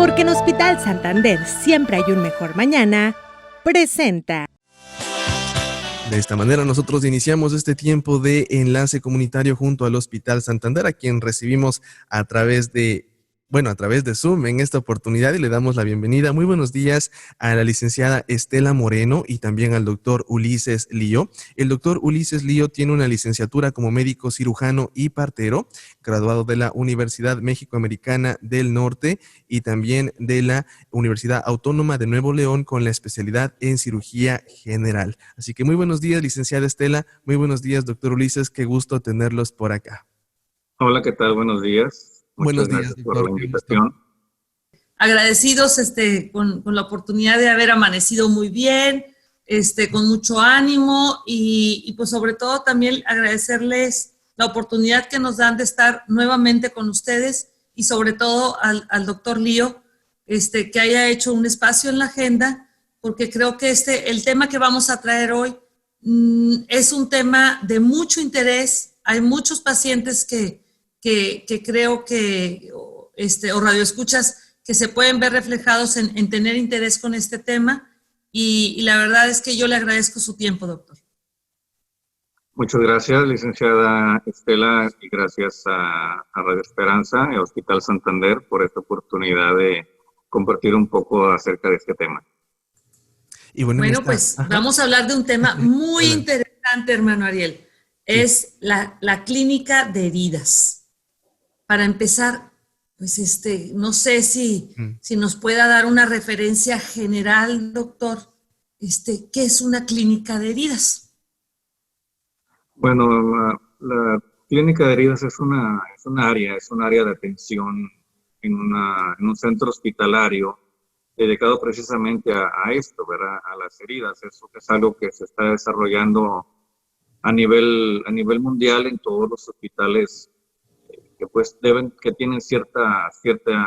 Porque en Hospital Santander siempre hay un mejor mañana, presenta. De esta manera nosotros iniciamos este tiempo de enlace comunitario junto al Hospital Santander, a quien recibimos a través de Zoom en esta oportunidad, y le damos la bienvenida. Muy buenos días a la licenciada Estela Moreno y también al doctor Ulises Lío. El doctor Ulises Lío tiene una licenciatura como médico cirujano y partero, graduado de la Universidad México-Americana del Norte y también de la Universidad Autónoma de Nuevo León, con la especialidad en cirugía general. Así que muy buenos días, licenciada Estela. Muy buenos días, doctor Ulises. Qué gusto tenerlos por acá. Hola, ¿qué tal? Buenos días. Buenos Muchas días, gracias doctor. por la invitación. Agradecidos con la oportunidad de haber amanecido muy bien, con mucho ánimo y pues sobre todo también agradecerles la oportunidad que nos dan de estar nuevamente con ustedes y sobre todo al doctor Lío, que haya hecho un espacio en la agenda, porque creo que el tema que vamos a traer hoy es un tema de mucho interés. Hay muchos pacientes que creo que, o radioescuchas, que se pueden ver reflejados en tener interés con este tema y la verdad es que yo le agradezco su tiempo, doctor. Muchas gracias, licenciada Estela, y gracias a Radio Esperanza y Hospital Santander por esta oportunidad de compartir un poco acerca de este tema. Y bueno, pues vamos a hablar de un tema muy interesante, hermano Ariel. Es la clínica de heridas. Para empezar, pues no sé si nos pueda dar una referencia general, doctor, ¿qué es una clínica de heridas? Bueno, la clínica de heridas es un área de atención en un centro hospitalario dedicado precisamente a esto, ¿verdad? A las heridas. Eso es algo que se está desarrollando a nivel mundial en todos los hospitales que tienen cierta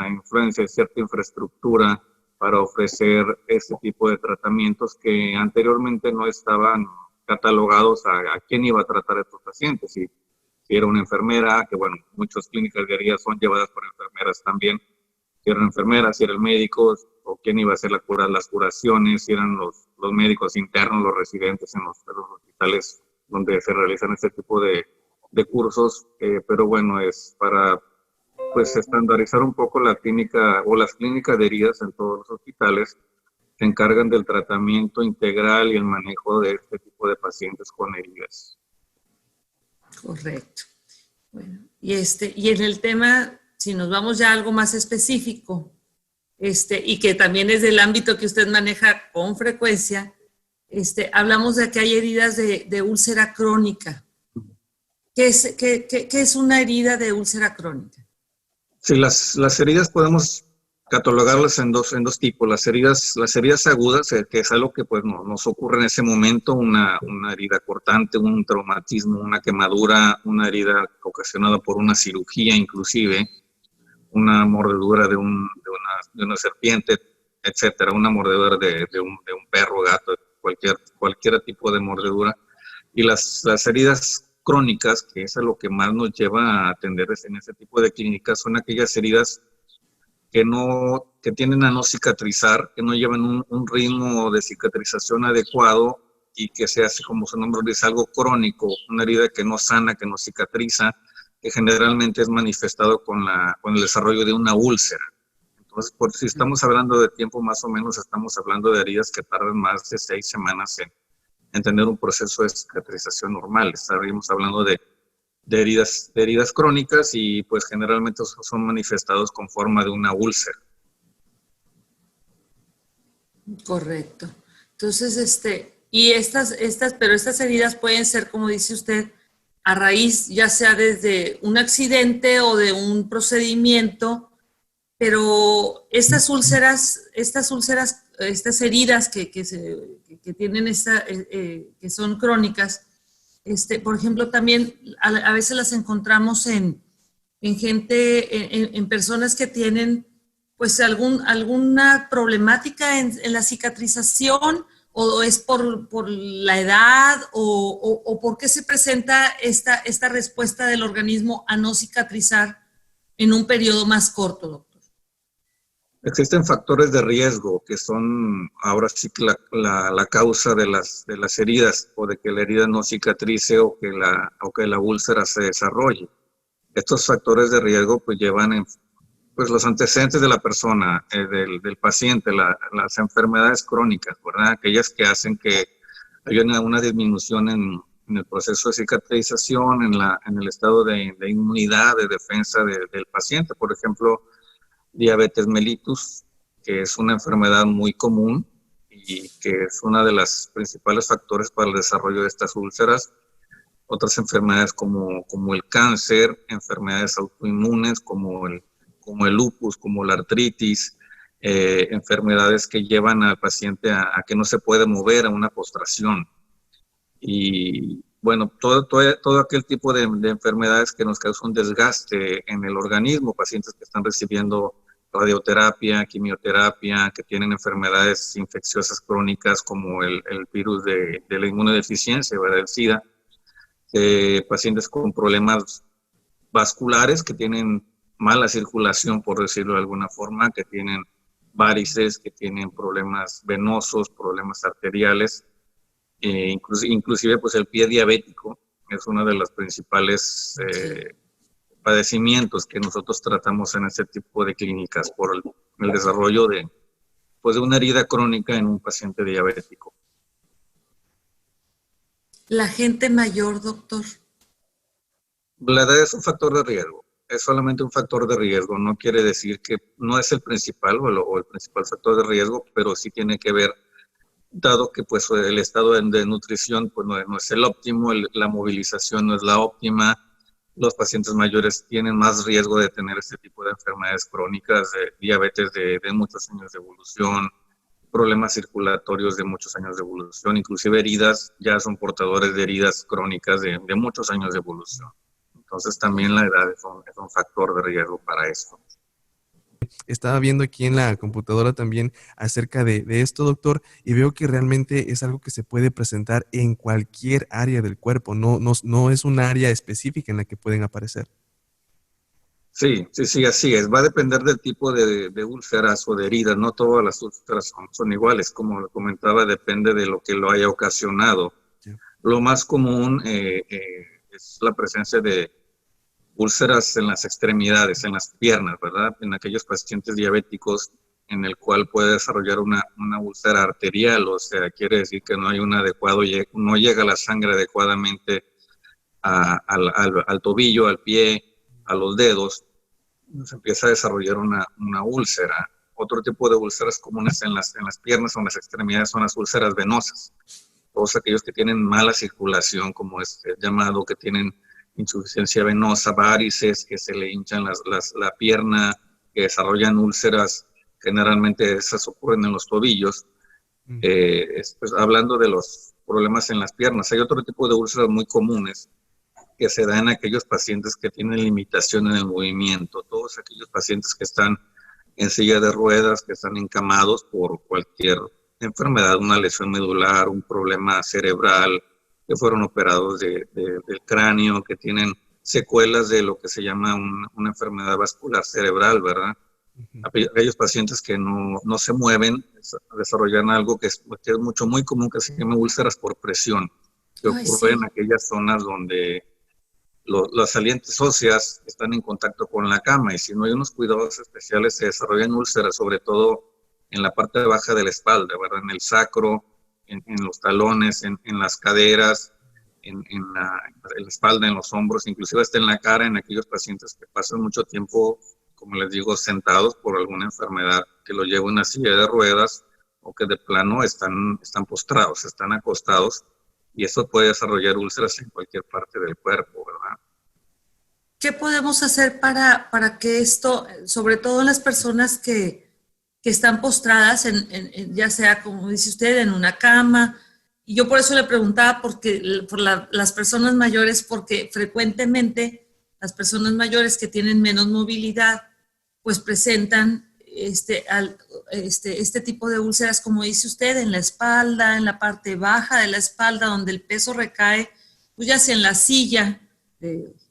influencia, cierta infraestructura para ofrecer ese tipo de tratamientos que anteriormente no estaban catalogados a quién iba a tratar a estos pacientes. Si era una enfermera, que bueno, muchas clínicas de heridas son llevadas por enfermeras también. Si era una enfermera, si era el médico, o quién iba a hacer las curaciones, si eran los médicos internos, los residentes en los hospitales donde se realizan este tipo de cursos, pero bueno, es para pues estandarizar un poco la clínica o las clínicas de heridas en todos los hospitales. Se encargan del tratamiento integral y el manejo de este tipo de pacientes con heridas. Correcto. Bueno, y en el tema, si nos vamos ya a algo más específico, y que también es del ámbito que usted maneja con frecuencia, hablamos de que hay heridas de úlcera crónica. ¿Qué es una herida de úlcera crónica? Sí, las heridas podemos catalogarlas en dos tipos. Las heridas agudas, que es algo que pues nos ocurre en ese momento, una herida cortante, un traumatismo, una quemadura, una herida ocasionada por una cirugía inclusive, una mordedura de una serpiente, etcétera, una mordedura de un perro, gato, cualquier tipo de mordedura. Y las heridas crónicas, que es a lo que más nos lleva a atender en ese tipo de clínicas, son aquellas heridas que tienden a no cicatrizar, que no llevan un ritmo de cicatrización adecuado y que se hace, como su nombre dice, algo crónico, una herida que no sana, que no cicatriza, que generalmente es manifestado con el desarrollo de una úlcera. Entonces, si estamos hablando de tiempo, más o menos estamos hablando de heridas que tardan más de 6 semanas en tener un proceso de cicatrización normal. Estaríamos hablando de heridas crónicas y pues generalmente son manifestados con forma de una úlcera. Correcto. Entonces, pero estas heridas pueden ser, como dice usted, a raíz ya sea desde un accidente o de un procedimiento, pero estas heridas que tienen que son crónicas, por ejemplo, también a veces las encontramos en gente, en personas que tienen pues alguna problemática en la cicatrización, o es por la edad, o por qué se presenta esta respuesta del organismo a no cicatrizar en un periodo más corto, doctor. Existen factores de riesgo que son ahora sí que la causa de las heridas, o de que la herida no cicatrice o que la úlcera se desarrolle. Estos factores de riesgo pues llevan pues los antecedentes de la persona, del paciente, las enfermedades crónicas, ¿verdad? Aquellas que hacen que haya una disminución en el proceso de cicatrización, en el estado de inmunidad, de defensa del paciente. Por ejemplo, diabetes mellitus, que es una enfermedad muy común y que es uno de los principales factores para el desarrollo de estas úlceras. Otras enfermedades como el cáncer, enfermedades autoinmunes como el lupus, como la artritis, enfermedades que llevan al paciente a que no se puede mover, a una postración. Y bueno, todo aquel tipo de enfermedades que nos causan un desgaste en el organismo, pacientes que están recibiendo radioterapia, quimioterapia, que tienen enfermedades infecciosas crónicas como el virus de la inmunodeficiencia, ¿verdad? El SIDA, pacientes con problemas vasculares que tienen mala circulación, por decirlo de alguna forma, que tienen varices, que tienen problemas venosos, problemas arteriales, inclusive pues el pie diabético es uno de los principales padecimientos que nosotros tratamos en este tipo de clínicas por el desarrollo de una herida crónica en un paciente diabético. La gente mayor, doctor. La edad es un factor de riesgo, es solamente un factor de riesgo, no quiere decir que no es el principal o el principal factor de riesgo, pero sí tiene que ver, dado que pues el estado de nutrición pues no es el óptimo, la movilización no es la óptima. Los pacientes mayores tienen más riesgo de tener este tipo de enfermedades crónicas, de diabetes de muchos años de evolución, problemas circulatorios de muchos años de evolución, inclusive heridas, ya son portadores de heridas crónicas de muchos años de evolución. Entonces también la edad es un factor de riesgo para esto. Estaba viendo aquí en la computadora también acerca de esto, doctor, y veo que realmente es algo que se puede presentar en cualquier área del cuerpo, no es un área específica en la que pueden aparecer. Sí, así es. Va a depender del tipo de úlceras o de heridas. No todas las úlceras son iguales. Como lo comentaba, depende de lo que lo haya ocasionado. Sí. Lo más común es la presencia de úlceras en las extremidades, en las piernas, ¿verdad? En aquellos pacientes diabéticos en el cual puede desarrollar una úlcera arterial, o sea, quiere decir que no hay no llega la sangre adecuadamente al tobillo, al pie, a los dedos, se empieza a desarrollar una úlcera. Otro tipo de úlceras comunes en las piernas o en las extremidades son las úlceras venosas. Todos aquellos que tienen mala circulación, como es llamado, que tienen insuficiencia venosa, varices, que se le hinchan la pierna, que desarrollan úlceras, generalmente esas ocurren en los tobillos. Pues, hablando de los problemas en las piernas, hay otro tipo de úlceras muy comunes que se dan en aquellos pacientes que tienen limitación en el movimiento, todos aquellos pacientes que están en silla de ruedas, que están encamados por cualquier enfermedad, una lesión medular, un problema cerebral, que fueron operados del cráneo, que tienen secuelas de lo que se llama una enfermedad vascular cerebral, ¿verdad? Aquellos pacientes que no se mueven desarrollan algo que es muy común, que se llama úlceras por presión, que ocurre en aquellas zonas donde las salientes óseas están en contacto con la cama, y si no hay unos cuidados especiales se desarrollan úlceras, sobre todo en la parte baja de la espalda, ¿verdad? En el sacro, en los talones, en las caderas, en la espalda, en los hombros, inclusive hasta en la cara, en aquellos pacientes que pasan mucho tiempo, como les digo, sentados por alguna enfermedad que lo lleva a una silla de ruedas, o que de plano están postrados, están acostados, y eso puede desarrollar úlceras en cualquier parte del cuerpo, ¿verdad? ¿Qué podemos hacer para que esto, sobre todo en las personas que están postradas, ya sea, como dice usted, en una cama? Y yo por eso le preguntaba por las personas mayores, porque frecuentemente las personas mayores que tienen menos movilidad, pues presentan este tipo de úlceras, como dice usted, en la espalda, en la parte baja de la espalda, donde el peso recae, pues ya sea en la silla,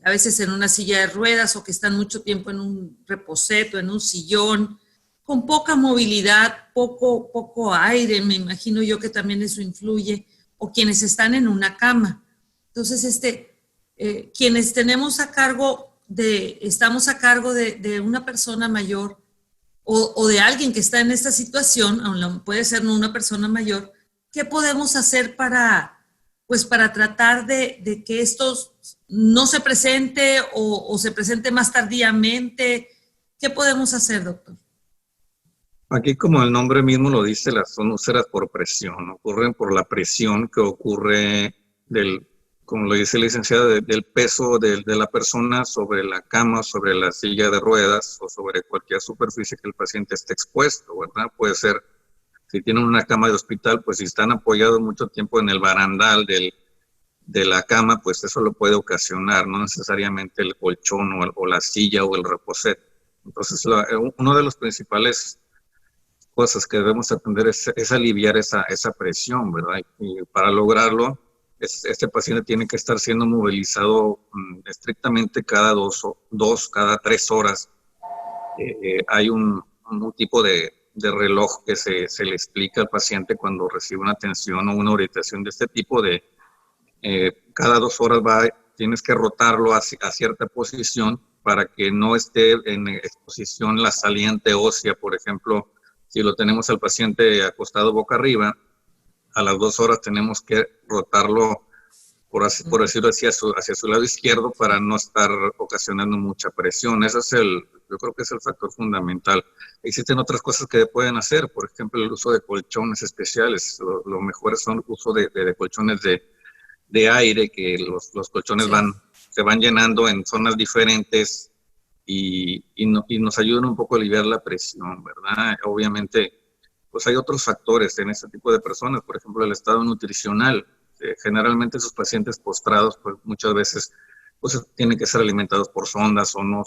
a veces en una silla de ruedas, o que están mucho tiempo en un reposeto, en un sillón, con poca movilidad, poco aire, me imagino yo que también eso influye, o quienes están en una cama. Entonces, quienes estamos a cargo de una persona mayor o de alguien que está en esta situación, aunque puede ser no una persona mayor, ¿qué podemos hacer para tratar de que esto no se presente o se presente más tardíamente? ¿Qué podemos hacer, doctor? Aquí, como el nombre mismo lo dice, son úlceras por presión. Ocurren por la presión que ocurre como lo dice la licenciada, del peso de la persona sobre la cama, sobre la silla de ruedas o sobre cualquier superficie que el paciente esté expuesto, ¿verdad? Puede ser, si tienen una cama de hospital, pues si están apoyados mucho tiempo en el barandal de la cama, pues eso lo puede ocasionar, no necesariamente el colchón o la silla o el reposet. Entonces, uno de los principales cosas que debemos atender es aliviar esa presión, ¿verdad? Y para lograrlo, este paciente tiene que estar siendo movilizado estrictamente cada cada 3 horas. Hay un tipo de reloj que se le explica al paciente cuando recibe una atención o una orientación de este tipo cada 2 horas tienes que rotarlo a cierta posición para que no esté en exposición la saliente ósea. Por ejemplo, si lo tenemos al paciente acostado boca arriba, a las 2 horas tenemos que rotarlo, por decirlo así, hacia su lado izquierdo para no estar ocasionando mucha presión. Ese yo creo que es el factor fundamental. Existen otras cosas que pueden hacer, por ejemplo, el uso de colchones especiales. Lo mejor son el uso de colchones de aire, que los colchones se van llenando en zonas diferentes y nos ayudan un poco a aliviar la presión, ¿verdad? Obviamente, pues hay otros factores en este tipo de personas, por ejemplo, el estado nutricional. Generalmente esos pacientes postrados, pues muchas veces pues, tienen que ser alimentados por sondas o no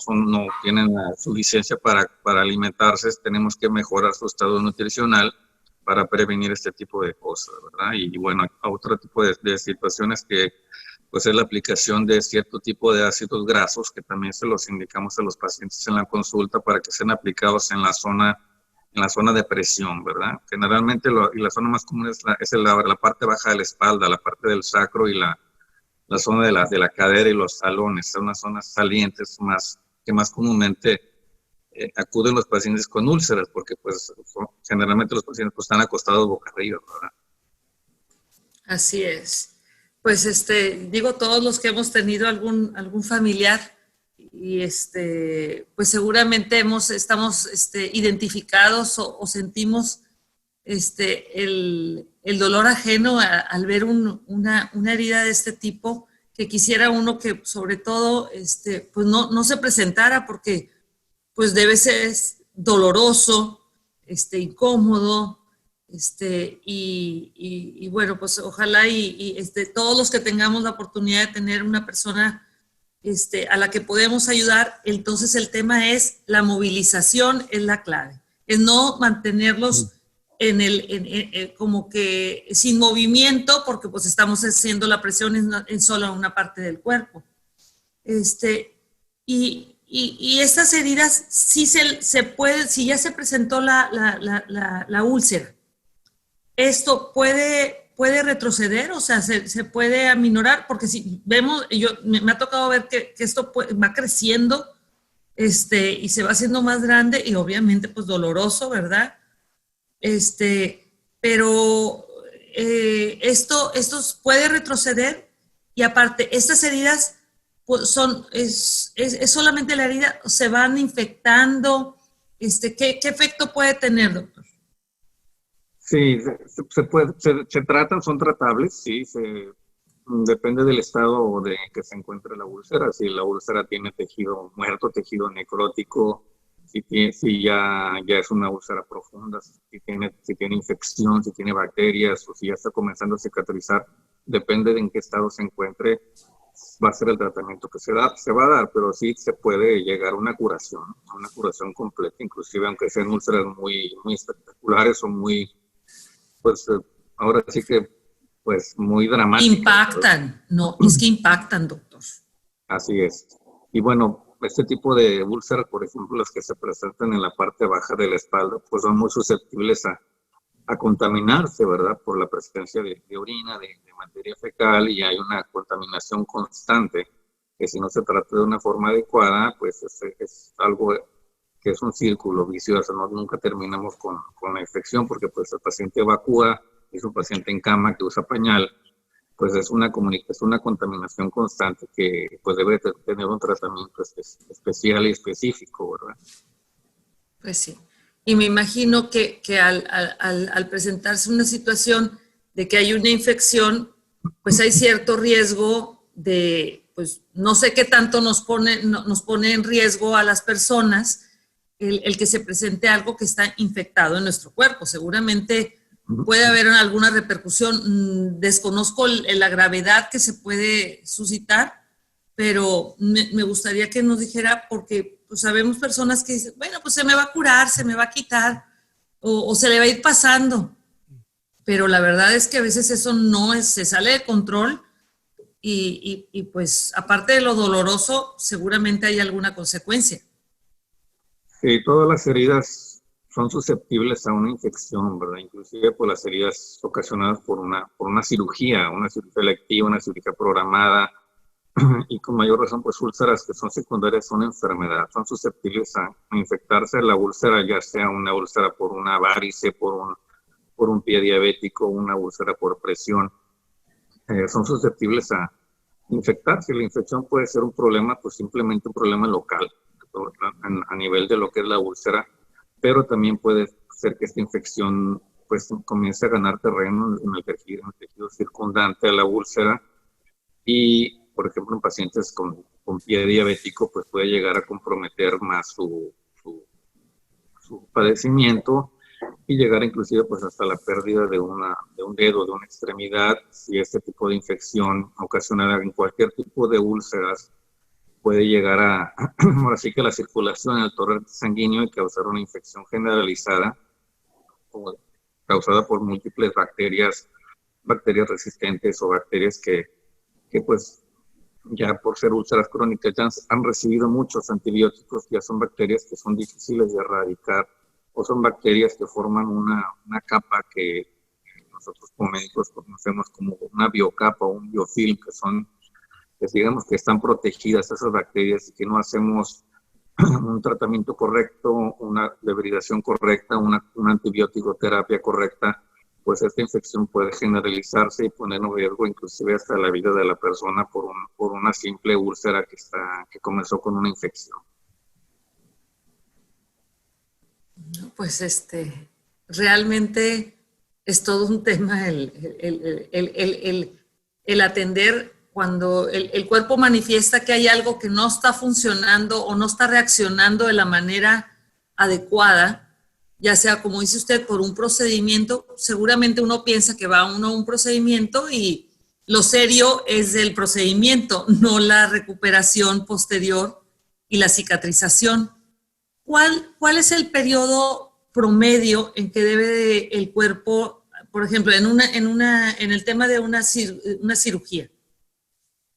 tienen su licencia para alimentarse. Tenemos que mejorar su estado nutricional para prevenir este tipo de cosas, ¿verdad? Y bueno, otro tipo de situaciones que pues es la aplicación de cierto tipo de ácidos grasos, que también se los indicamos a los pacientes en la consulta para que sean aplicados en la zona de presión, ¿verdad? Generalmente la zona más común es la parte baja de la espalda, la parte del sacro y la zona de la cadera y los talones. Son las zonas salientes que más comúnmente acuden los pacientes con úlceras, porque pues generalmente los pacientes pues, están acostados boca arriba, ¿verdad? Así es. Pues digo, todos los que hemos tenido algún familiar y pues seguramente estamos identificados o sentimos el dolor ajeno al ver una herida de este tipo, que quisiera uno que sobre todo pues no se presentara, porque pues debe ser doloroso, incómodo, y bueno, pues ojalá y todos los que tengamos la oportunidad de tener una persona a la que podemos ayudar, entonces el tema es la movilización, es la clave, es no mantenerlos como que sin movimiento, porque pues estamos haciendo la presión en solo una parte del cuerpo. Y estas heridas sí se puede, si ya se presentó la úlcera, esto puede retroceder, o sea, se puede aminorar, porque si vemos, me ha tocado ver que esto va creciendo y se va haciendo más grande y obviamente pues doloroso, ¿verdad? Pero esto puede retroceder, y aparte, estas heridas pues es solamente la herida, se van infectando. ¿Qué efecto puede tener, doctor? Sí, se tratan, son tratables, sí, depende del estado de que se encuentre la úlcera. Si la úlcera tiene tejido muerto, tejido necrótico, si ya es una úlcera profunda, si tiene infección, si tiene bacterias, o si ya está comenzando a cicatrizar, depende de en qué estado se encuentre, va a ser el tratamiento que se va a dar, pero sí se puede llegar a una curación completa, inclusive aunque sean úlceras muy, muy espectaculares o muy, pues ahora sí que, pues muy dramáticas. Impactan, ¿no? Es que impactan, doctor. Así es. Y bueno, este tipo de úlceras, por ejemplo, las que se presentan en la parte baja de la espalda, pues son muy susceptibles a contaminarse, ¿verdad? Por la presencia de orina, de materia fecal, y hay una contaminación constante, que si no se trata de una forma adecuada, pues es algo que es un círculo vicioso, ¿no? Nunca terminamos con la infección, porque pues el paciente evacúa, es un paciente en cama que usa pañal, pues es una contaminación constante que pues debe tener un tratamiento especial y específico, ¿verdad? Pues sí. Y me imagino que al presentarse una situación de que hay una infección, pues hay cierto riesgo de, pues no sé qué tanto nos pone en riesgo a las personas el que se presente algo que está infectado en nuestro cuerpo. Seguramente puede haber alguna repercusión. Desconozco la gravedad que se puede suscitar, pero me gustaría que nos dijera, porque pues, sabemos personas que dicen, bueno, pues se me va a curar, se me va a quitar, o se le va a ir pasando. Pero la verdad es que a veces eso se sale de control y pues aparte de lo doloroso, seguramente hay alguna consecuencia. Sí, todas las heridas son susceptibles a una infección, ¿verdad? Inclusive por las heridas ocasionadas por una cirugía electiva, una cirugía programada, y con mayor razón, pues úlceras que son secundarias a una enfermedad, son susceptibles a infectarse. La úlcera, ya sea una úlcera por una varice, por un pie diabético, una úlcera por presión, son susceptibles a infectarse. La infección puede ser un problema, pues simplemente un problema local, a nivel de lo que es la úlcera, pero también puede ser que esta infección pues comience a ganar terreno en el tejido circundante a la úlcera, y por ejemplo en pacientes con pie diabético pues puede llegar a comprometer más su padecimiento y llegar inclusive pues hasta la pérdida de un dedo, de una extremidad, si este tipo de infección ocasionada en cualquier tipo de úlceras puede llegar ahora sí que la circulación en el torrente sanguíneo y causar una infección generalizada causada por múltiples bacterias resistentes o bacterias que pues ya por ser úlceras crónicas ya han recibido muchos antibióticos, ya son bacterias que son difíciles de erradicar, o son bacterias que forman una capa que nosotros como médicos conocemos como una biocapa o un biofilm, que digamos que están protegidas esas bacterias y que no hacemos un tratamiento correcto, una debridación correcta, una antibiótico terapia correcta, pues esta infección puede generalizarse y poner en riesgo inclusive hasta la vida de la persona por una simple úlcera que comenzó con una infección. Pues realmente es todo un tema el atender cuando el cuerpo manifiesta que hay algo que no está funcionando o no está reaccionando de la manera adecuada, ya sea, como dice usted, por un procedimiento. Seguramente uno piensa que va uno a un procedimiento y lo serio es el procedimiento, no la recuperación posterior y la cicatrización. ¿Cuál es el periodo promedio en que debe el cuerpo, por ejemplo, en el tema de una cirugía?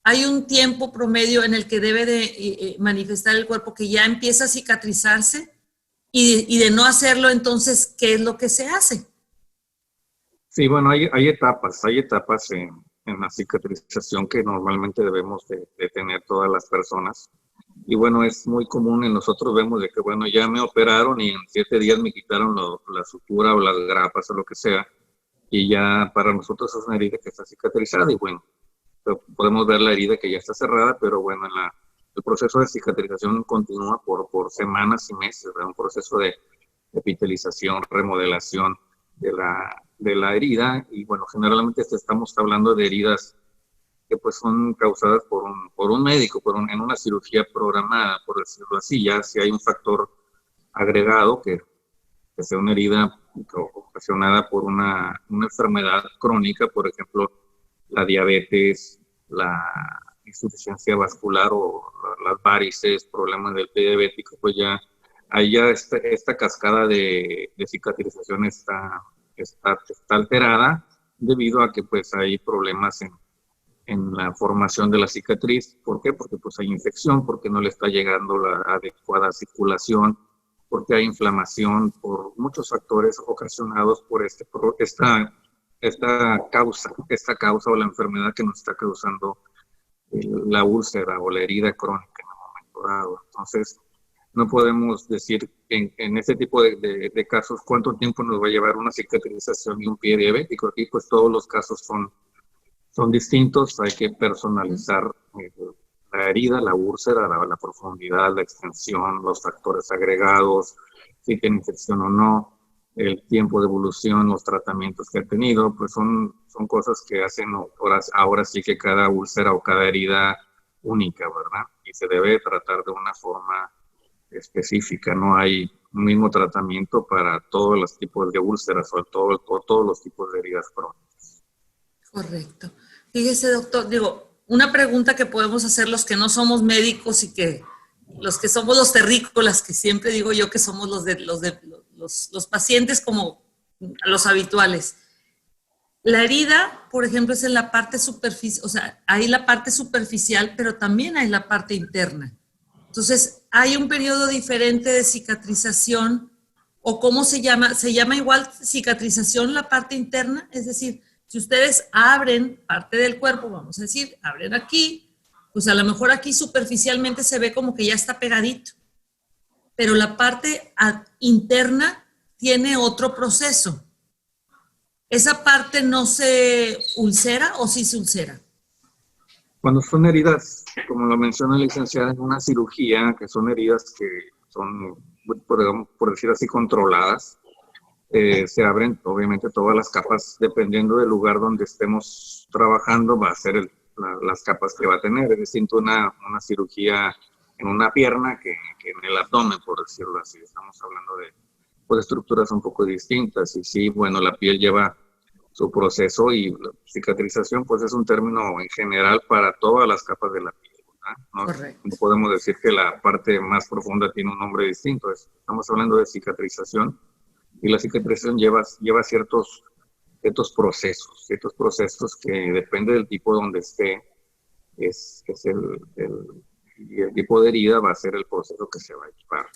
¿Hay un tiempo promedio en el que debe de manifestar el cuerpo que ya empieza a cicatrizarse? Y de no hacerlo, entonces, ¿qué es lo que se hace? Sí, bueno, hay etapas en la cicatrización que normalmente debemos de tener todas las personas. Y bueno, es muy común, en nosotros vemos de que, bueno, ya me operaron y en 7 días me quitaron la sutura o las grapas o lo que sea, y ya para nosotros es una herida que está cicatrizada, y bueno, podemos ver la herida que ya está cerrada, pero bueno, el proceso de cicatrización continúa por semanas y meses, ¿verdad? Un proceso de epitelización, remodelación de la herida, y bueno, generalmente estamos hablando de heridas que pues son causadas por un médico, en una cirugía programada, por decirlo así. Ya si hay un factor agregado que sea una herida ocasionada por una enfermedad crónica, por ejemplo, la diabetes, la insuficiencia vascular o las varices, problemas del pie diabético, pues ya ahí ya esta cascada de cicatrización está alterada debido a que pues hay problemas en la formación de la cicatriz. ¿Por qué? Porque pues hay infección, porque no le está llegando la adecuada circulación, porque hay inflamación, por muchos factores ocasionados por esta causa o la enfermedad que nos está causando la úlcera o la herida crónica en un momento dado. Entonces, no podemos decir en este tipo de casos cuánto tiempo nos va a llevar una cicatrización de un pie diabético. Aquí pues todos los casos son distintos, hay que personalizar la herida, la úlcera, la profundidad, la extensión, los factores agregados, si tiene infección o no, el tiempo de evolución, los tratamientos que ha tenido, pues son cosas que hacen ahora sí que cada úlcera o cada herida única, ¿verdad? Y se debe tratar de una forma específica, no hay un mismo tratamiento para todos los tipos de úlceras o todos los tipos de heridas crónicas. Correcto. Fíjese, doctor, digo, una pregunta que podemos hacer los que no somos médicos y que los que somos los terrícolas, que siempre digo yo que somos los pacientes como los habituales. La herida, por ejemplo, es en la parte superficial, o sea, hay la parte superficial, pero también hay la parte interna. Entonces, hay un periodo diferente de cicatrización, o ¿cómo se llama? ¿Se llama igual cicatrización la parte interna? Es decir, si ustedes abren parte del cuerpo, vamos a decir, abren aquí, pues a lo mejor aquí superficialmente se ve como que ya está pegadito, pero la parte interna tiene otro proceso. ¿Esa parte no se ulcera o sí se ulcera? Cuando son heridas, como lo menciona la licenciada, en una cirugía, que son heridas que son, por decir así, controladas, se abren obviamente todas las capas, dependiendo del lugar donde estemos trabajando, va a ser las capas que va a tener. Es decir, una cirugía en una pierna que en el abdomen, por decirlo así. Estamos hablando de pues, estructuras un poco distintas. Y sí, bueno, la piel lleva su proceso y la cicatrización pues es un término en general para todas las capas de la piel. ¿No? No podemos decir que la parte más profunda tiene un nombre distinto. Estamos hablando de cicatrización y la cicatrización lleva ciertos procesos que depende del tipo donde esté, el tipo de herida va a ser el proceso que se va a equipar.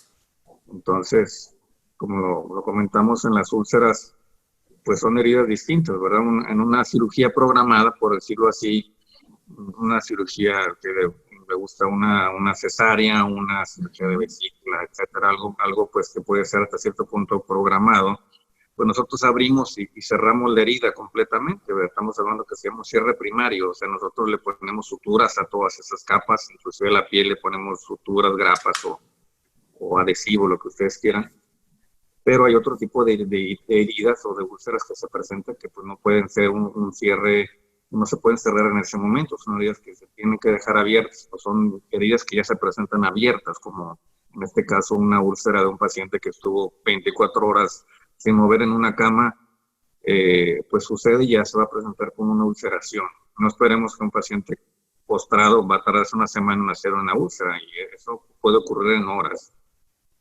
Entonces, como lo comentamos en las úlceras, pues son heridas distintas, ¿verdad? En una cirugía programada, por decirlo así, una cirugía que le gusta una cesárea, una cirugía de vesícula, etcétera, algo pues que puede ser hasta cierto punto programado, pues nosotros abrimos y cerramos la herida completamente, ¿verdad? Estamos hablando que hacemos cierre primario, o sea, nosotros le ponemos suturas a todas esas capas, inclusive a la piel le ponemos suturas, grapas o adhesivo, lo que ustedes quieran. Pero hay otro tipo de heridas o de úlceras que se presentan que pues no pueden ser un cierre, no se pueden cerrar en ese momento, son heridas que se tienen que dejar abiertas, o son heridas que ya se presentan abiertas, como en este caso una úlcera de un paciente que estuvo 24 horas sin mover en una cama, pues sucede y ya se va a presentar con una ulceración. No esperemos que un paciente postrado va a tardarse una semana en hacer una úlcera, y eso puede ocurrir en horas.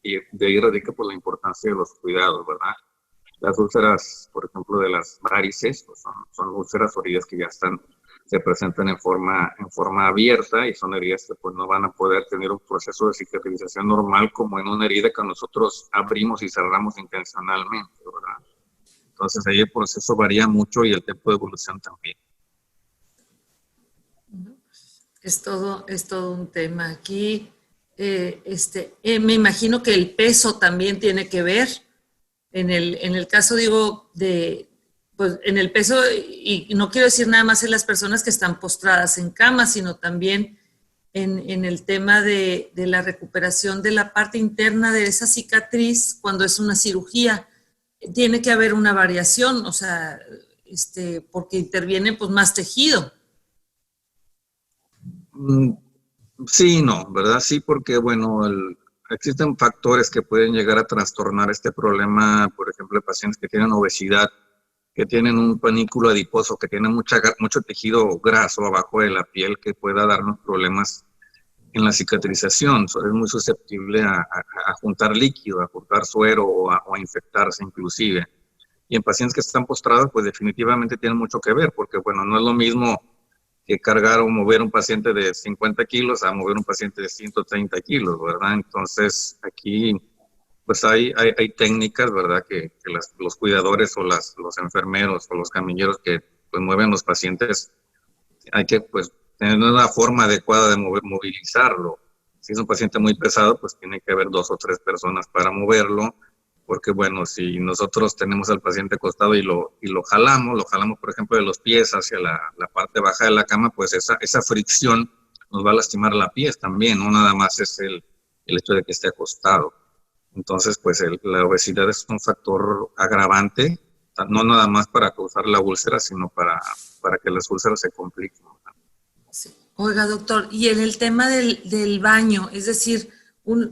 Y de ahí radica por la importancia de los cuidados, ¿verdad? Las úlceras, por ejemplo, de las varices, pues son úlceras o heridas que ya se presentan en forma abierta y son heridas que pues no van a poder tener un proceso de cicatrización normal como en una herida que nosotros abrimos y cerramos intencionalmente, ¿verdad? Entonces ahí el proceso varía mucho y el tiempo de evolución también. Es todo un tema aquí. Me imagino que el peso también tiene que ver. En el caso, digo, pues en el peso, y no quiero decir nada más en las personas que están postradas en cama, sino también en el tema de la recuperación de la parte interna de esa cicatriz cuando es una cirugía. Tiene que haber una variación, o sea, porque interviene pues más tejido. Sí, no, ¿verdad? Sí, porque, bueno, existen factores que pueden llegar a trastornar este problema, por ejemplo, pacientes que tienen obesidad, que tienen un panículo adiposo, que tienen mucho tejido graso abajo de la piel que pueda darnos problemas en la cicatrización. Es muy susceptible a juntar líquido, a juntar suero o a infectarse inclusive. Y en pacientes que están postrados, pues definitivamente tienen mucho que ver, porque, bueno, no es lo mismo que cargar o mover un paciente de 50 kilos a mover un paciente de 130 kilos, ¿verdad? Entonces, aquí pues hay técnicas, ¿verdad? Que los cuidadores o los enfermeros o los camilleros que pues mueven los pacientes, hay que pues tener una forma adecuada de movilizarlo. Si es un paciente muy pesado, pues tiene que haber 2 o 3 personas para moverlo, porque bueno, si nosotros tenemos al paciente acostado y lo jalamos, por ejemplo, de los pies hacia la parte baja de la cama, pues esa fricción nos va a lastimar la pies también, no nada más es el hecho de que esté acostado. Entonces, pues la obesidad es un factor agravante, no nada más para causar la úlcera, sino para que las úlceras se compliquen. Sí. Oiga, doctor, y en el tema del baño, es decir,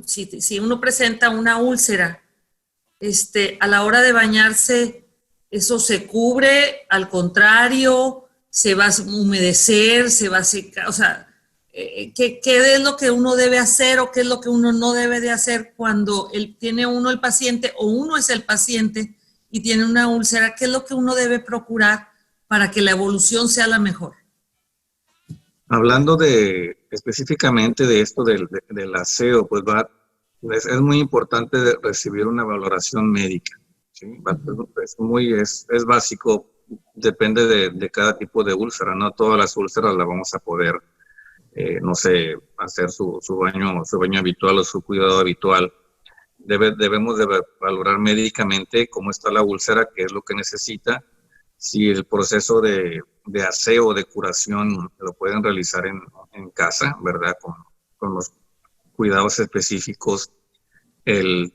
si uno presenta una úlcera, a la hora de bañarse, ¿eso se cubre? Al contrario, ¿se va a humedecer? ¿Se va a secar? O sea, ¿qué es lo que uno debe hacer o qué es lo que uno no debe de hacer cuando tiene uno el paciente o uno es el paciente y tiene una úlcera? ¿Qué es lo que uno debe procurar para que la evolución sea la mejor? Hablando específicamente de esto del aseo, pues es muy importante recibir una valoración médica, ¿sí? Es básico, depende de cada tipo de úlcera, no todas las úlceras las vamos a poder, no sé, hacer su baño habitual o su cuidado habitual. Debemos de valorar médicamente cómo está la úlcera, qué es lo que necesita, si el proceso de aseo, de curación, lo pueden realizar en casa, ¿verdad? Con los cuidados específicos, el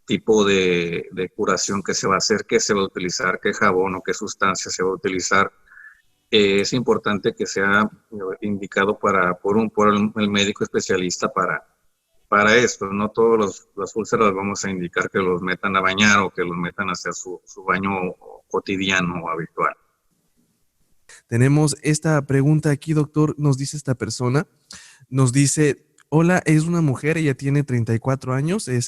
tipo de curación que se va a hacer, qué se va a utilizar, qué jabón o qué sustancia se va a utilizar. Es importante que sea indicado por el médico especialista para esto. No todos los úlceras vamos a indicar que los metan a bañar o que los metan a hacer su baño cotidiano o habitual. Tenemos esta pregunta aquí, doctor. Nos dice esta persona, nos dice, hola, es una mujer, ella tiene 34 años, y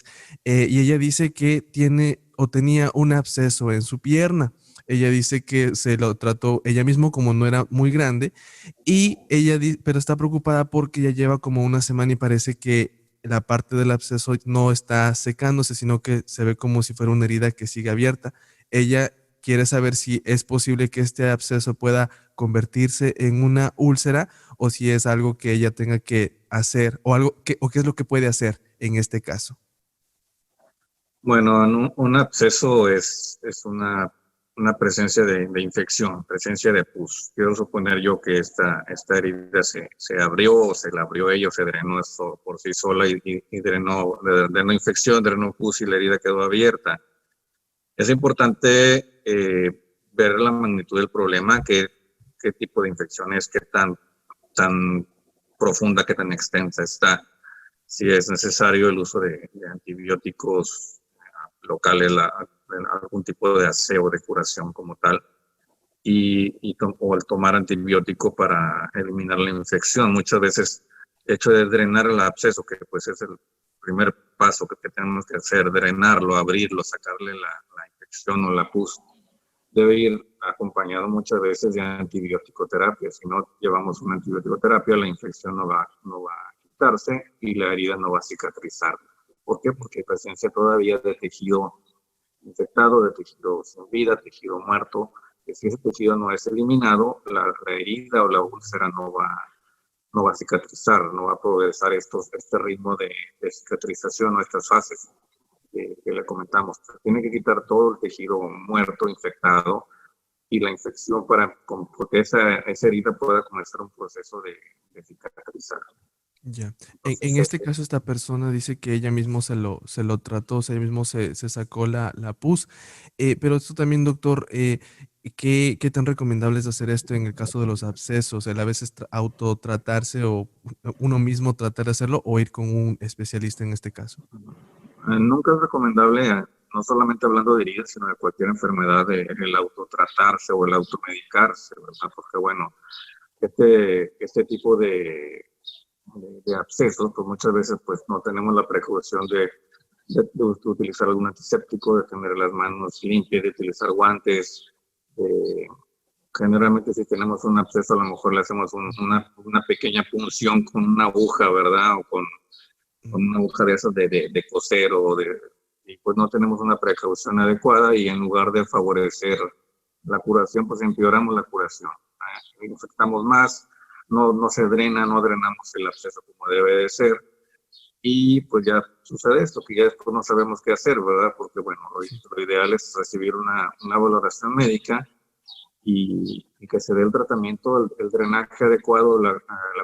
ella dice que tiene o tenía un absceso en su pierna. Ella dice que se lo trató ella misma como no era muy grande, y pero está preocupada porque ya lleva como una semana y parece que la parte del absceso no está secándose, sino que se ve como si fuera una herida que sigue abierta. Ella quiere saber si es posible que este absceso pueda convertirse en una úlcera o si es algo que ella tenga que hacer o qué es lo que puede hacer en este caso. Bueno, un absceso es una presencia de infección, presencia de pus. Quiero suponer yo que esta herida se abrió o se la abrió ella o se drenó por sí sola y drenó infección, drenó pus y la herida quedó abierta. Es importante ver la magnitud del problema, qué tipo de infección es, qué tan profunda, qué tan extensa está, si es necesario el uso de antibióticos locales, algún tipo de aseo, de curación como tal, o el tomar antibiótico para eliminar la infección. Muchas veces el hecho de drenar el absceso, que pues es el primer paso que tenemos que hacer, drenarlo, abrirlo, sacarle la infección o la pus, debe ir acompañado muchas veces de antibiótico terapia. Si no llevamos una antibiótico terapia, la infección no va a quitarse y la herida no va a cicatrizar. ¿Por qué? Porque hay presencia todavía de tejido infectado, de tejido sin vida, tejido muerto, que si ese tejido no es eliminado, la herida o la úlcera no va a cicatrizar, no va a progresar este ritmo de cicatrización o estas fases que le comentamos. Tiene que quitar todo el tejido muerto, infectado, y la infección porque esa herida pueda comenzar un proceso de cicatrizar. Ya. En este caso, esta persona dice que ella mismo se lo trató, o sea, ella mismo se sacó la pus. Pero esto también, doctor, ¿qué tan recomendable es hacer esto en el caso de los abscesos? El a veces autotratarse o uno mismo tratar de hacerlo o ir con un especialista en este caso. Nunca es recomendable, no solamente hablando de heridas, sino de cualquier enfermedad, el autotratarse o el automedicarse, ¿verdad? Porque, bueno, este tipo de abscesos, pues muchas veces pues no tenemos la precaución de utilizar algún antiséptico, de tener las manos limpias, de utilizar guantes, Generalmente si tenemos un absceso, a lo mejor le hacemos una pequeña punción con una aguja, ¿verdad? O con una aguja de esas de coser y pues no tenemos una precaución adecuada y en lugar de favorecer la curación, pues empeoramos la curación. Infectamos más, no se drena, no drenamos el absceso como debe de ser y pues ya sucede esto, que ya después no sabemos qué hacer, ¿verdad? Porque bueno, lo ideal es recibir una valoración médica y que se dé el tratamiento, el drenaje adecuado, la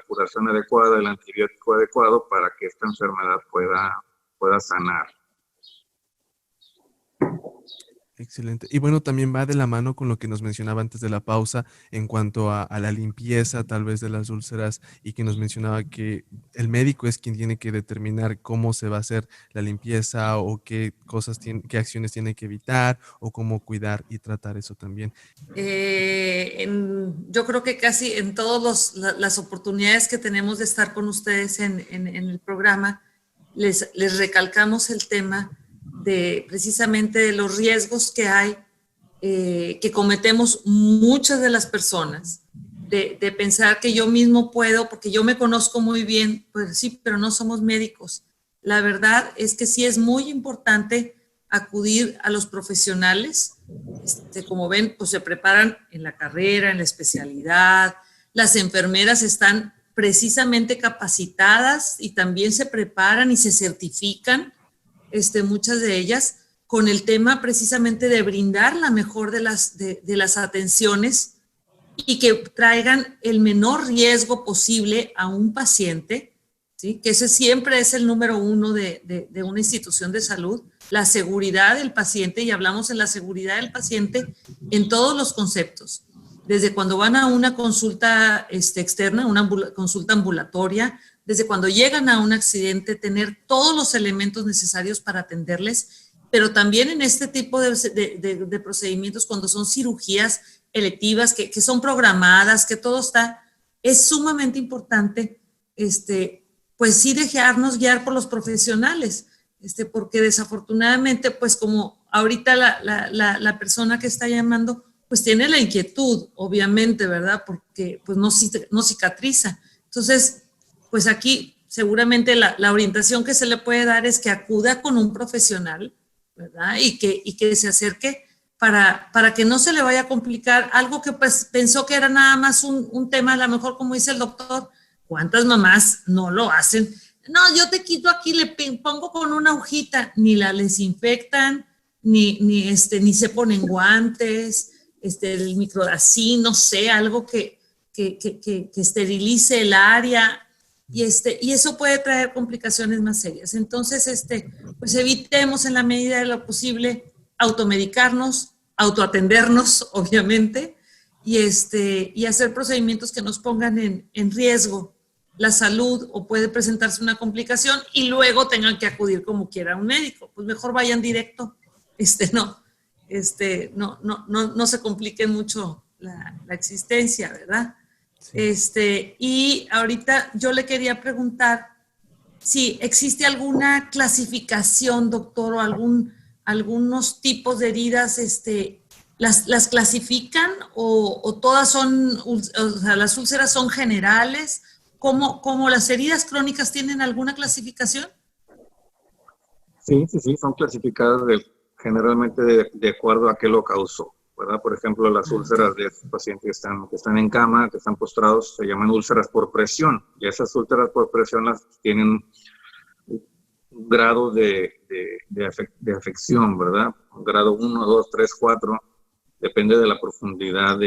curación adecuada, el antibiótico adecuado para que esta enfermedad pueda sanar. Excelente. Y bueno, también va de la mano con lo que nos mencionaba antes de la pausa en cuanto a la limpieza tal vez de las úlceras y que nos mencionaba que el médico es quien tiene que determinar cómo se va a hacer la limpieza o qué qué acciones tiene que evitar o cómo cuidar y tratar eso también. Yo creo que casi en todas las oportunidades que tenemos de estar con ustedes en el programa, les recalcamos el tema de precisamente de los riesgos que hay, que cometemos muchas de las personas, de pensar que yo mismo puedo, porque yo me conozco muy bien, pues sí, pero no somos médicos. La verdad es que sí es muy importante acudir a los profesionales. Como ven, pues se preparan en la carrera, en la especialidad. Las enfermeras están precisamente capacitadas y también se preparan y se certifican, muchas de ellas, con el tema precisamente de brindar la mejor de las atenciones y que traigan el menor riesgo posible a un paciente, ¿sí? Que ese siempre es el número uno de una institución de salud, la seguridad del paciente, y hablamos en la seguridad del paciente en todos los conceptos, desde cuando van a una consulta externa, una consulta ambulatoria, desde cuando llegan a un accidente, tener todos los elementos necesarios para atenderles, pero también en este tipo de procedimientos, cuando son cirugías electivas, que son programadas, que todo está, es sumamente importante, pues sí dejarnos guiar por los profesionales, porque desafortunadamente, pues como ahorita la persona que está llamando, pues tiene la inquietud, obviamente, ¿verdad? Porque pues no cicatriza. Entonces, pues aquí seguramente la orientación que se le puede dar es que acuda con un profesional, ¿verdad? Y que se acerque para que no se le vaya a complicar algo que pues pensó que era nada más un tema, a lo mejor como dice el doctor. ¿Cuántas mamás no lo hacen? No, yo te quito aquí, le pongo con una hojita, ni la desinfectan, ni se ponen guantes, el microdacin, no sé, algo que esterilice el área, y eso puede traer complicaciones más serias. Entonces, pues evitemos en la medida de lo posible automedicarnos, autoatendernos, obviamente, y hacer procedimientos que nos pongan en riesgo la salud, o puede presentarse una complicación y luego tengan que acudir como quiera a un médico. Pues mejor vayan directo, no se compliquen mucho la existencia, ¿verdad? Sí. Y ahorita yo le quería preguntar si existe alguna clasificación, doctor, o algunos tipos de heridas, ¿las clasifican o todas son, o sea, las úlceras son generales? ¿Cómo las heridas crónicas tienen alguna clasificación? Sí, son clasificadas generalmente de acuerdo a qué lo causó, ¿verdad? Por ejemplo, las úlceras de estos pacientes que están en cama, que están postrados, se llaman úlceras por presión, y esas úlceras por presión las tienen un grado de afección, ¿verdad? Un grado 1, 2, 3, 4, depende de la profundidad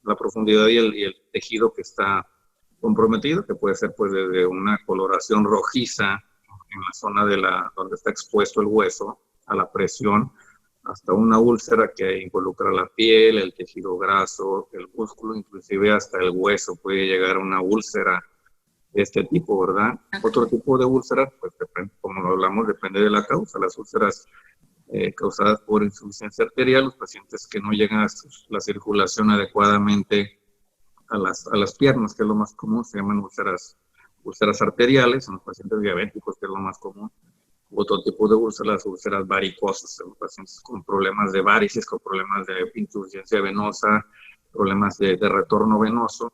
la profundidad y el tejido que está comprometido, que puede ser pues desde una coloración rojiza en la zona donde está expuesto el hueso a la presión, hasta una úlcera que involucra la piel, el tejido graso, el músculo, inclusive hasta el hueso puede llegar a una úlcera de este tipo, ¿verdad? Otro tipo de úlceras, pues depende, como lo hablamos, depende de la causa. Las úlceras causadas por insuficiencia arterial, los pacientes que no llegan a la circulación adecuadamente a las piernas, que es lo más común, se llaman úlceras arteriales, en los pacientes diabéticos, que es lo más común, Otro tipo de úlceras, las úlceras varicosas, en pacientes con problemas de varices, con problemas de insuficiencia venosa, problemas de retorno venoso.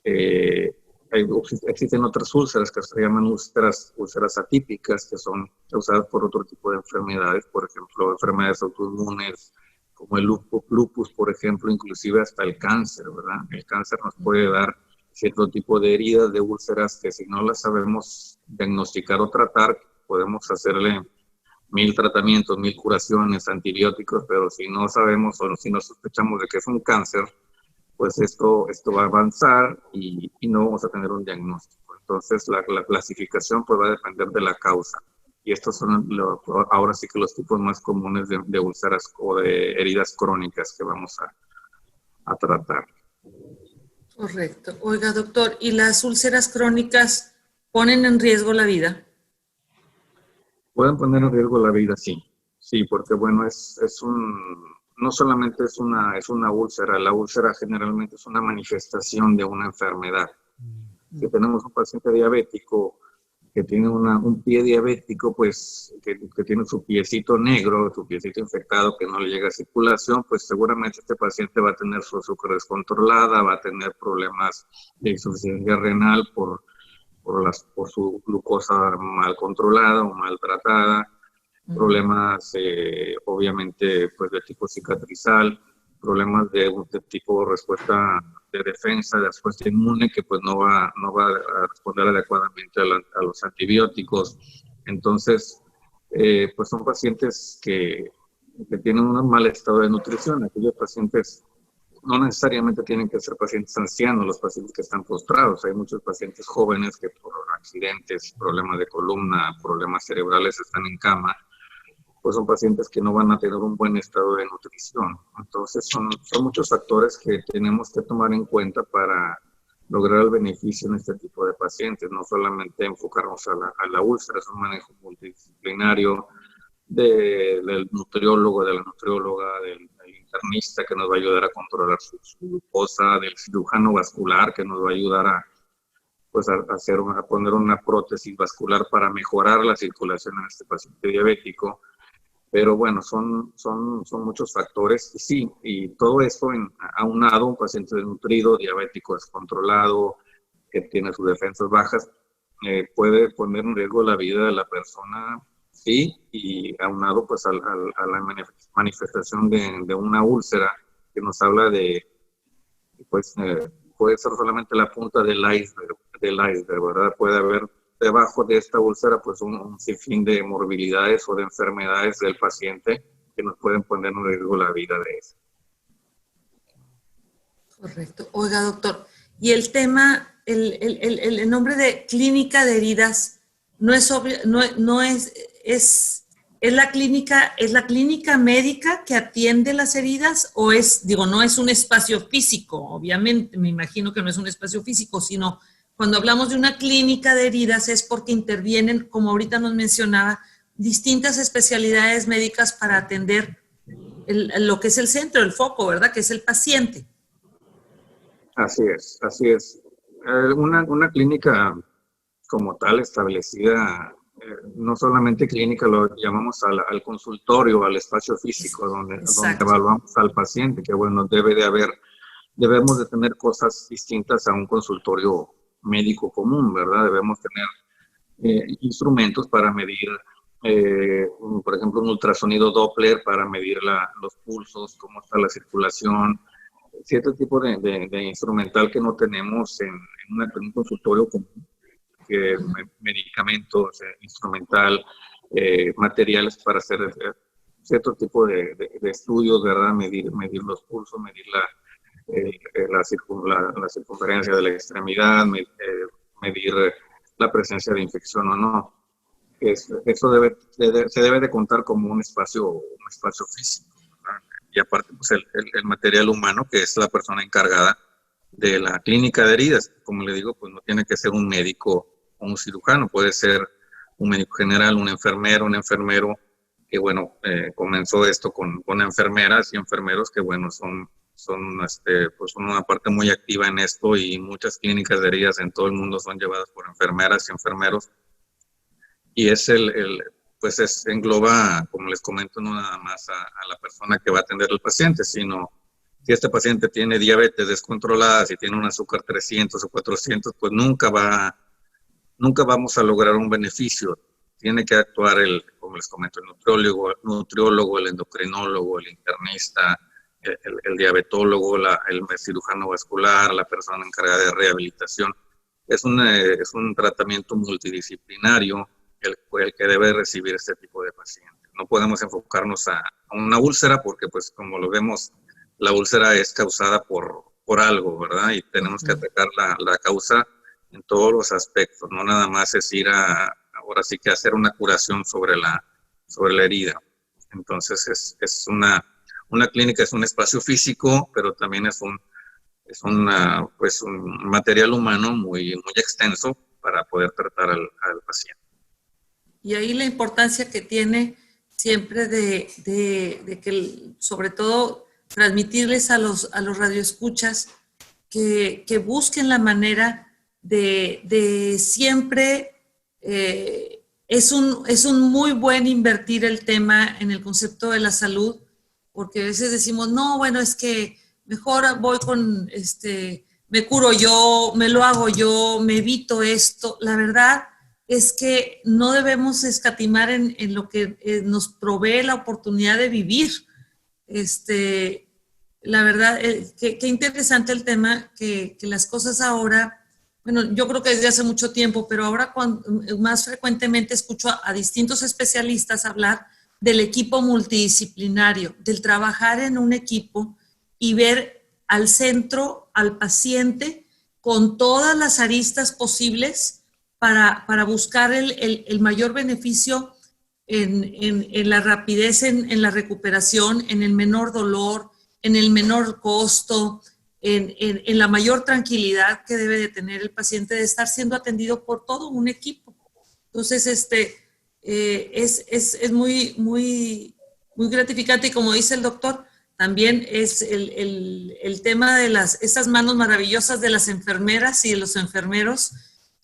Existen otras úlceras que se llaman úlceras atípicas, que son causadas por otro tipo de enfermedades, por ejemplo, enfermedades autoinmunes, como el lupus, por ejemplo, inclusive hasta el cáncer, ¿verdad? El cáncer nos puede dar cierto tipo de heridas, de úlceras, que si no las sabemos diagnosticar o tratar, podemos hacerle 1000 tratamientos, 1000 curaciones, antibióticos, pero si no sabemos o si no sospechamos de que es un cáncer, pues esto va a avanzar y no vamos a tener un diagnóstico. Entonces, la clasificación pues va a depender de la causa. Y estos son ahora sí que los tipos más comunes de úlceras o de heridas crónicas que vamos a tratar. Correcto. Oiga, doctor, ¿y las úlceras crónicas ponen en riesgo la vida? Pueden poner en riesgo la vida, sí. Sí, porque bueno, no solamente es una úlcera, la úlcera generalmente es una manifestación de una enfermedad. Si tenemos un paciente diabético que tiene un pie diabético, pues que tiene su piecito negro, su piecito infectado, que no le llega a circulación, pues seguramente este paciente va a tener su azúcar descontrolada, va a tener problemas de insuficiencia renal por su glucosa mal controlada o mal tratada, problemas obviamente pues de tipo cicatrizal, problemas de tipo respuesta de defensa, de respuesta inmune, que pues no va a responder adecuadamente a los antibióticos. Entonces, pues son pacientes que tienen un mal estado de nutrición. Aquellos pacientes no necesariamente tienen que ser pacientes ancianos, los pacientes que están postrados. Hay muchos pacientes jóvenes que por accidentes, problemas de columna, problemas cerebrales están en cama, pues son pacientes que no van a tener un buen estado de nutrición. Entonces son muchos factores que tenemos que tomar en cuenta para lograr el beneficio en este tipo de pacientes. No solamente enfocarnos a la úlcera, es un manejo multidisciplinario del nutriólogo, de la nutrióloga, del internista que nos va a ayudar a controlar su glucosa, del cirujano vascular que nos va a ayudar a poner una prótesis vascular para mejorar la circulación en este paciente diabético. Pero bueno, son muchos factores, y sí, y todo esto aunado, un paciente desnutrido, diabético descontrolado, que tiene sus defensas bajas, puede poner en riesgo la vida de la persona, sí, y aunado pues a la manifestación de una úlcera, que nos habla de, pues, puede ser solamente la punta del iceberg, ¿verdad? Puede haber debajo de esta úlcera pues un sinfín de morbilidades o de enfermedades del paciente que nos pueden poner en riesgo la vida de ese. Correcto. Oiga, doctor, y el tema, el nombre de clínica de heridas, no es obvio, no es la clínica médica que atiende las heridas, o no es un espacio físico, obviamente, me imagino que no es un espacio físico, sino cuando hablamos de una clínica de heridas es porque intervienen, como ahorita nos mencionaba, distintas especialidades médicas para atender lo que es el centro, el foco, ¿verdad? Que es el paciente. Así es. Una clínica como tal establecida, no solamente clínica, lo llamamos al consultorio, al espacio físico, donde evaluamos al paciente, que bueno, debemos de tener cosas distintas a un consultorio médico común, ¿verdad? Debemos tener instrumentos para medir, por ejemplo, un ultrasonido Doppler para medir los pulsos, cómo está la circulación, cierto tipo de instrumental que no tenemos en un consultorio común, que medicamentos, instrumental, materiales para hacer cierto tipo de estudios, ¿verdad? Medir los pulsos, medir la circunferencia de la extremidad, medir la presencia de infección o no. Eso se debe de contar como un espacio físico, ¿verdad? Y aparte, pues el material humano, que es la persona encargada de la clínica de heridas. Como le digo, pues no tiene que ser un médico o un cirujano, puede ser un médico general, un enfermero, que bueno, comenzó esto con enfermeras y enfermeros que bueno, son una parte muy activa en esto, y muchas clínicas de heridas en todo el mundo son llevadas por enfermeras y enfermeros, y es pues engloba, como les comento, no nada más a la persona que va a atender al paciente, sino si este paciente tiene diabetes descontrolada, si tiene un azúcar 300 o 400, pues nunca vamos a lograr un beneficio. Tiene que actuar como les comento, el nutriólogo, el endocrinólogo, el internista, el diabetólogo, el cirujano vascular, la persona encargada de rehabilitación. Es un tratamiento multidisciplinario el que debe recibir este tipo de pacientes. No podemos enfocarnos a una úlcera porque, pues, como lo vemos, la úlcera es causada por algo, ¿verdad? Y tenemos que atacar la causa en todos los aspectos. No nada más es ir ahora sí que hacer una curación sobre la herida. Entonces, es una clínica, es un espacio físico, pero también es un material humano muy, muy extenso para poder tratar al paciente. Y ahí la importancia que tiene siempre de que, sobre todo, transmitirles a los radioescuchas que busquen la manera de siempre, es un muy buen invertir el tema en el concepto de la salud, porque a veces decimos, no, bueno, es que mejor voy me curo yo, me lo hago yo, me evito esto. La verdad es que no debemos escatimar en lo que nos provee la oportunidad de vivir. La verdad, qué interesante el tema, que las cosas ahora, bueno, yo creo que desde hace mucho tiempo, pero ahora más frecuentemente escucho a distintos especialistas hablar del equipo multidisciplinario, del trabajar en un equipo y ver al centro, al paciente, con todas las aristas posibles para buscar el mayor beneficio en la rapidez, en la recuperación, en el menor dolor, en el menor costo, en la mayor tranquilidad que debe de tener el paciente de estar siendo atendido por todo un equipo. Entonces, es muy, muy, muy gratificante, y como dice el doctor, también es el tema de esas manos maravillosas de las enfermeras y de los enfermeros,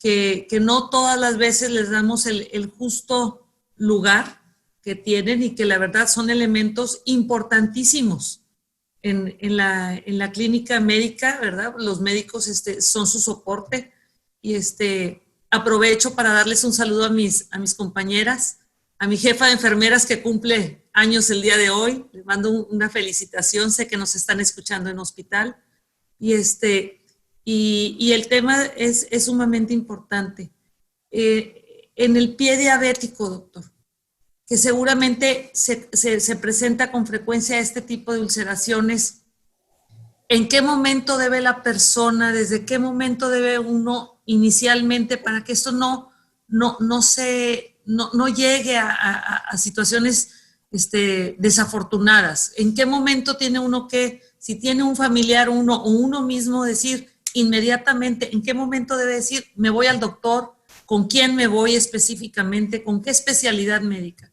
que no todas las veces les damos el justo lugar que tienen, y que la verdad son elementos importantísimos en la clínica médica, ¿verdad? Los médicos son su soporte, y aprovecho para darles un saludo a mis compañeras, a mi jefa de enfermeras que cumple años el día de hoy. Les mando una felicitación, sé que nos están escuchando en hospital, y el tema es sumamente importante. En el pie diabético, doctor, que seguramente se presenta con frecuencia este tipo de ulceraciones, ¿en qué momento debe la persona, desde qué momento debe uno inicialmente, para que esto no llegue a situaciones desafortunadas? ¿En qué momento tiene uno que, si tiene un familiar o uno mismo, decir inmediatamente, en qué momento debe decir, me voy al doctor? ¿Con quién me voy específicamente? ¿Con qué especialidad médica?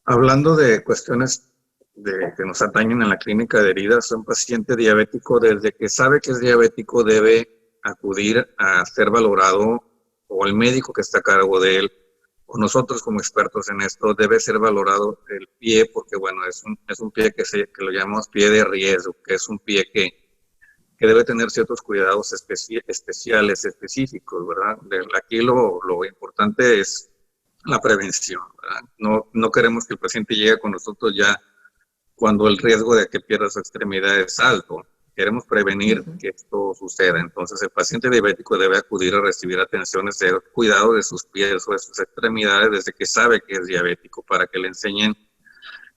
Hablando de cuestiones que nos atañen en la clínica de heridas, un paciente diabético, desde que sabe que es diabético, debe acudir a ser valorado, o el médico que está a cargo de él, o nosotros como expertos en esto, debe ser valorado el pie, porque bueno, es un pie que lo llamamos pie de riesgo, que es un pie que debe tener ciertos cuidados especiales, específicos, ¿verdad? Aquí lo importante es la prevención, ¿verdad? No queremos que el paciente llegue con nosotros ya cuando el riesgo de que pierda su extremidad es alto. Queremos prevenir que esto suceda. Entonces, el paciente diabético debe acudir a recibir atenciones de cuidado de sus pies o de sus extremidades desde que sabe que es diabético, para que le enseñen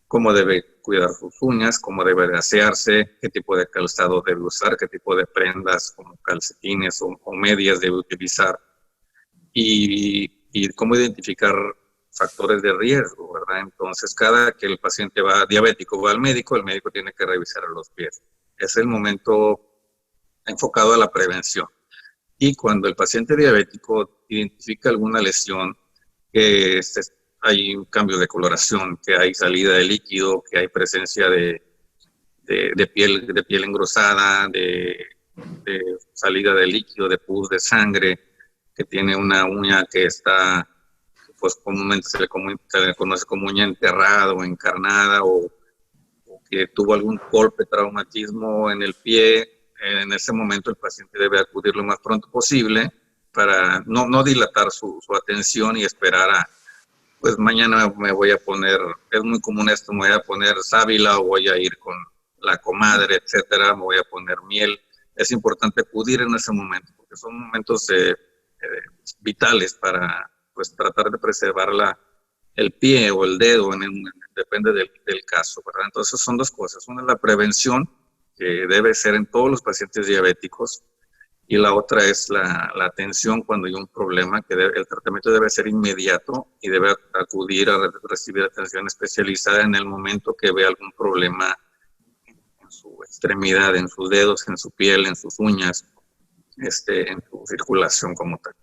cómo debe cuidar sus uñas, cómo debe de asearse, qué tipo de calzado debe usar, qué tipo de prendas como calcetines o medias debe utilizar, y cómo identificar factores de riesgo, ¿verdad? Entonces, cada que el paciente diabético va al médico, el médico tiene que revisar los pies. Es el momento enfocado a la prevención. Y cuando el paciente diabético identifica alguna lesión, que hay un cambio de coloración, que hay salida de líquido, que hay presencia de piel engrosada, de salida de líquido, de pus, de sangre, que tiene una uña que está pues comúnmente se le conoce como uña enterrada o encarnada, o que tuvo algún golpe, traumatismo en el pie. En ese momento el paciente debe acudir lo más pronto posible para no dilatar su atención y esperar a, pues mañana me voy a poner, es muy común esto, me voy a poner sábila o voy a ir con la comadre, etcétera, me voy a poner miel. Es importante acudir en ese momento, porque son momentos vitales para, pues, tratar de preservar el pie o el dedo, depende del caso, ¿verdad? Entonces son dos cosas. Una es la prevención, que debe ser en todos los pacientes diabéticos, y la otra es la atención cuando hay un problema, que el tratamiento debe ser inmediato y debe acudir a recibir atención especializada en el momento que vea algún problema en su extremidad, en sus dedos, en su piel, en sus uñas, en su circulación como tal.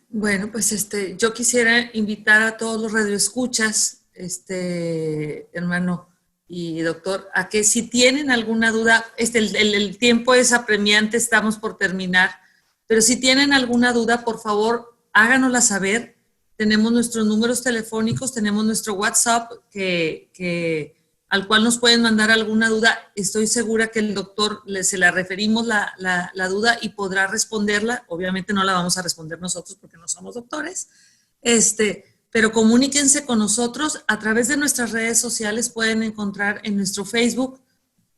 Bueno, pues yo quisiera invitar a todos los radioescuchas, hermano y doctor, a que si tienen alguna duda, el tiempo es apremiante, estamos por terminar, pero si tienen alguna duda, por favor, háganosla saber. Tenemos nuestros números telefónicos, tenemos nuestro WhatsApp al cual nos pueden mandar alguna duda. Estoy segura que el doctor se la referimos la duda y podrá responderla. Obviamente no la vamos a responder nosotros porque no somos doctores, pero comuníquense con nosotros a través de nuestras redes sociales. Pueden encontrar en nuestro Facebook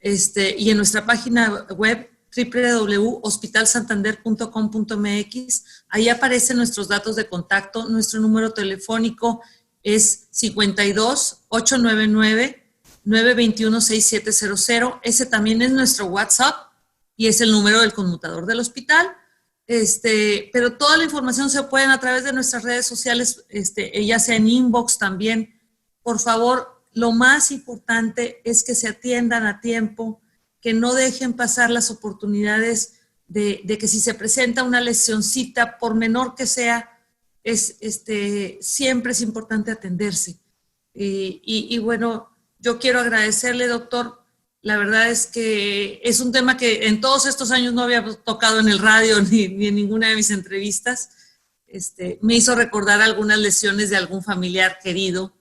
y en nuestra página web www.hospitalsantander.com.mx. Ahí aparecen nuestros datos de contacto. Nuestro número telefónico es 52-899-921-6700. Ese también es nuestro WhatsApp y es el número del conmutador del hospital. Pero toda la información se puede a través de nuestras redes sociales, ya sea en inbox también. Por favor, lo más importante es que se atiendan a tiempo, que no dejen pasar las oportunidades de que si se presenta una lesioncita, por menor que sea, siempre es importante atenderse. Y bueno, yo quiero agradecerle, doctor. La verdad es que es un tema que en todos estos años no había tocado en el radio ni en ninguna de mis entrevistas. Me hizo recordar algunas lesiones de algún familiar querido,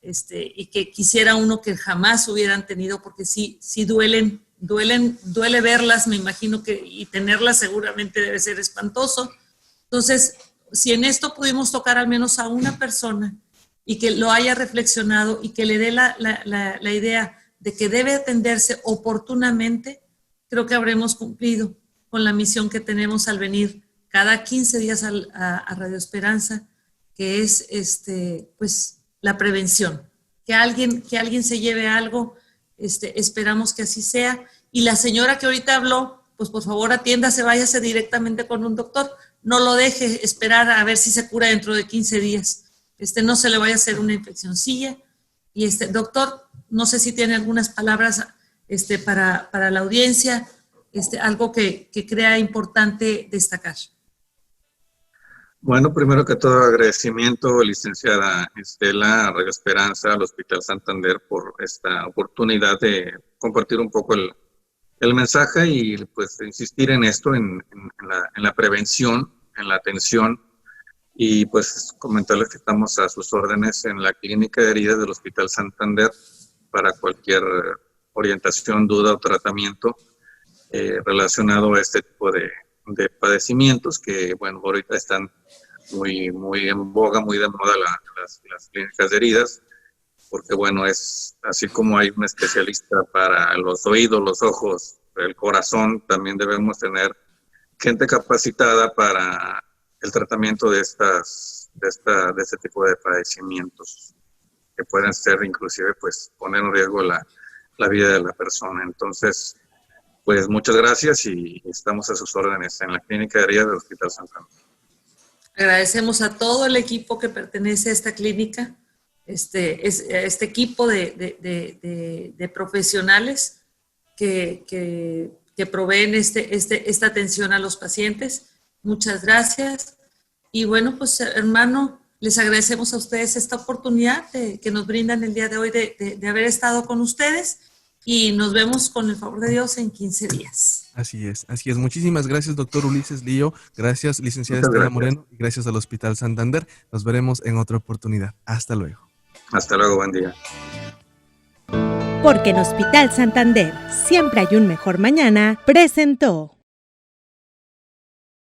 y que quisiera uno que jamás hubieran tenido, porque sí duele verlas, me imagino y tenerlas seguramente debe ser espantoso. Entonces, si en esto pudimos tocar al menos a una persona y que lo haya reflexionado y que le dé la idea de que debe atenderse oportunamente, creo que habremos cumplido con la misión que tenemos al venir cada 15 días a Radio Esperanza, que es pues la prevención. Que alguien se lleve algo, esperamos que así sea. Y la señora que ahorita habló, pues por favor atiéndase, váyase directamente con un doctor. No lo deje esperar a ver si se cura dentro de 15 días. No se le vaya a hacer una infeccioncilla. Y doctor, no sé si tiene algunas palabras para la audiencia, algo que crea importante destacar. Bueno, primero que todo, agradecimiento, licenciada Estela, a Radio Esperanza, al Hospital Santander, por esta oportunidad de compartir un poco el mensaje y pues insistir en esto, en la prevención, en la atención. Y pues comentarles que estamos a sus órdenes en la clínica de heridas del Hospital Santander para cualquier orientación, duda o tratamiento relacionado a este tipo de padecimientos que, bueno, ahorita están muy en boga, muy de moda las clínicas de heridas, porque, bueno, es así como hay un especialista para los oídos, los ojos, el corazón, también debemos tener gente capacitada para el tratamiento de este tipo de padecimientos que pueden ser inclusive pues poner en riesgo la vida de la persona. Entonces, pues muchas gracias y estamos a sus órdenes en la clínica de heridas del Hospital Santander. Agradecemos a todo el equipo que pertenece a esta clínica, este equipo de profesionales que proveen esta atención a los pacientes. Muchas gracias. Y bueno, pues hermano, les agradecemos a ustedes esta oportunidad que nos brindan el día de hoy de haber estado con ustedes y nos vemos con el favor de Dios en 15 días. Así es, así es. Muchísimas gracias, doctor Ulises Lío. Gracias, licenciada Muchas Estela gracias. Moreno. Y gracias al Hospital Santander. Nos veremos en otra oportunidad. Hasta luego. Hasta luego, buen día. Porque en Hospital Santander siempre hay un mejor mañana, presentó.